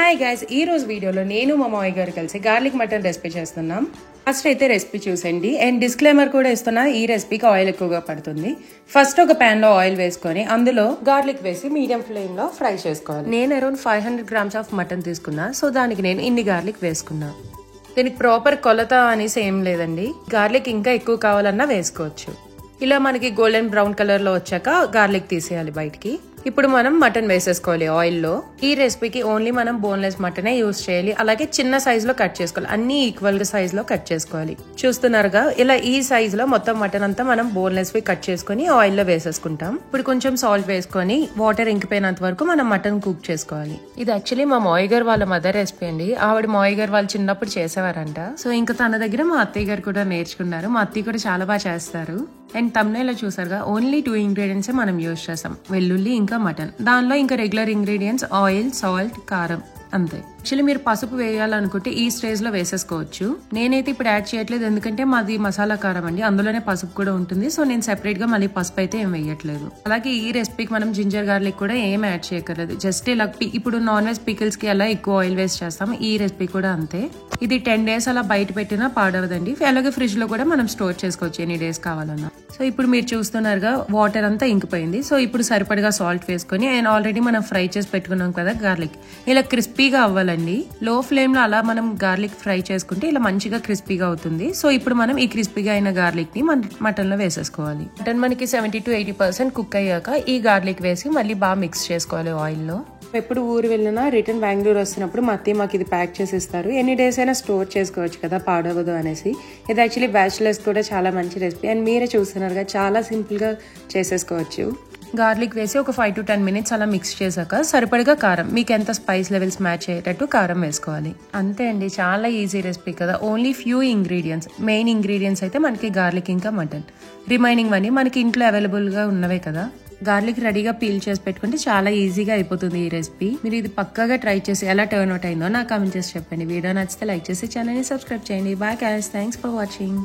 Hi guys, ఈ రోజు వీడియోలో నేను మా మామయ్య గారు కలిసి గార్లిక్ మటన్ రెసిపీ చేస్తున్నాం. ఫస్ట్ అయితే రెసిపీ చూసండి. అండ్ డిస్క్లైమర్ కూడా ఇస్తున్నా, ఈ రెసిపీకి ఆయిల్ ఎక్కువగా పడుతుంది. ఫస్ట్ ఒక ప్యాన్ లో ఆయిల్ వేసుకొని అందులో గార్లిక్ వేసి మీడియం ఫ్లేమ్ లో ఫ్రై చేసుకోవాలి. నేను అరౌండ్ 500 grams ఆఫ్ మటన్ తీసుకున్నా, సో దానికి నేను ఇన్ని గార్లిక్ వేసుకున్నా. దీనికి ప్రాపర్ కొలత అనేసి ఏం లేదండి, గార్లిక్ ఇంకా ఎక్కువ కావాలన్నా వేసుకోవచ్చు. ఇలా మనకి గోల్డెన్ బ్రౌన్ కలర్ లో వచ్చాక గార్లిక్ తీసేయాలి బయటికి. ఇప్పుడు మనం మటన్ వేసేసుకోవాలి ఆయిల్ లో. ఈ రెసిపీకి ఓన్లీ మనం బోన్లెస్ మటనే యూజ్ చేయాలి. అలాగే చిన్న సైజ్ లో కట్ చేసుకోవాలి, అన్ని ఈక్వల్ గా సైజ్ లో కట్ చేసుకోవాలి. చూస్తున్నారుగా, ఇలా ఈ సైజ్ లో మొత్తం మటన్ అంతా మనం బోన్లెస్ వి కట్ చేసుకుని ఆయిల్ లో వేసేసుకుంటాం. ఇప్పుడు కొంచెం సాల్ట్ వేసుకొని వాటర్ ఇంకిపోయినంత వరకు మనం మటన్ కుక్ చేసుకోవాలి. ఇది యాక్చువల్లీ మా మామయ్య గారు వాళ్ళ మదర్ రెసిపీ అండి. ఆవిడ మామయ్య గారు వాళ్ళు చిన్నప్పుడు చేసేవారంట. సో ఇంకా తన దగ్గర మా అత్తయ్య గారు కూడా నేర్చుకున్నారు. మా అత్తయ్య కూడా చాలా బాగా చేస్తారు. అండ్ తమ్నైలో చూసారుగా, ఓన్లీ 2 ingredients మనం యూజ్ చేస్తాం, వెల్లుల్లి ఇంకా మటన్. దానిలో ఇంకా రెగ్యులర్ ఇంగ్రీడియంట్స్ ఆయిల్, సాల్ట్, కారం అంతే. యాక్చువల్లీ మీరు పసుపు వేయాలనుకుంటే ఈ స్టేజ్ లో వేసేసుకోవచ్చు. నేనైతే ఇప్పుడు యాడ్ చేయట్లేదు, ఎందుకంటే మాది మసాలా కారం అండి, అందులోనే పసుపు కూడా ఉంటుంది. సో నేను సెపరేట్ గా మళ్ళీ పసుపు అయితే ఏం వేయట్లేదు. అలాగే ఈ రెసిపీకి మనం జింజర్ గార్లిక్ కూడా ఏం యాడ్ చేయక్కర్లేదు. జస్ట్ ఇలా ఇప్పుడు నాన్ వెజ్ పికిల్స్ కి అలా ఎక్కువ ఆయిల్ వేస్ట్ చేస్తాం, ఈ రెసిపీ కూడా అంతే. ఇది 10 days అలా బయట పెట్టినా పాడవదండి. అలాగే ఫ్రిడ్జ్ లో కూడా మనం స్టోర్ చేసుకోవచ్చు ఎన్ని డేస్ కావాలన్నా. సో ఇప్పుడు మీరు చూస్తున్నారుగా, వాటర్ అంతా ఇంకిపోయింది. సో ఇప్పుడు సరిపడగా సాల్ట్ వేసుకొని, అండ్ ఆల్రెడీ మనం ఫ్రై చేసి పెట్టుకున్నాం కదా గార్లిక్, ఇలా క్రిస్పీగా అవ్వాలండి. లో ఫ్లేమ్ లో అలా మనం గార్లిక్ ఫ్రై చేసుకుంటే ఇలా మంచిగా క్రిస్పీగా అవుతుంది. సో ఇప్పుడు మనం ఈ క్రిస్పీగా అయిన గార్లిక్ ని మటన్ లో వేసేసుకోవాలి. మటన్ మనకి 70 to 80% కుక్ అయ్యాక ఈ గార్లిక్ వేసి మళ్ళీ బాగా మిక్స్ చేసుకోవాలి ఆయిల్ లో. ఎప్పుడు ఊరు వెళ్ళినా రిటర్న్ బెంగళూరు వస్తున్నప్పుడు మా అత్తయ్య మాకు ఇది ప్యాక్ చేసి ఇస్తారు. ఎన్ని డేస్ అయినా స్టోర్ చేసుకోవచ్చు కదా, పాడవదు అనేసి. ఇది యాక్చువల్లీ బ్యాచులర్స్ కూడా చాలా మంచి రెసిపీ. అండ్ మీరే చూస్తున్నారుగా, చాలా సింపుల్ గా చేసేసుకోవచ్చు. గార్లిక్ వేసి ఒక 5 to 10 minutes అలా మిక్స్ చేశాక సరిపడగా కారం, మీకు ఎంత స్పైస్ లెవెల్స్ మ్యాచ్ అయ్యేటట్టు కారం వేసుకోవాలి. అంతే అండి, చాలా ఈజీ రెసిపీ కదా. Only few ingredients, main ingredients అయితే మనకి గార్లిక్ ఇంకా మటన్. రిమైనింగ్ అన్ని మనకి ఇంట్లో అవైలబుల్ గా ఉన్నవే కదా. గార్లిక్ రెడీగా పీల్ చేసి పెట్టుకుంటే చాలా ఈజీగా అయిపోతుంది ఈ రెసిపీ. మీరు ఇది పక్కాగా ట్రై చేసి ఎలా టర్న్ అవుట్ అయిందో నాకు కామెంట్ చేసి చెప్పండి. వీడియో నచ్చితే లైక్ చేసి ఛానల్ ని సబ్స్క్రైబ్ చేయండి. Bye guys, thanks for watching.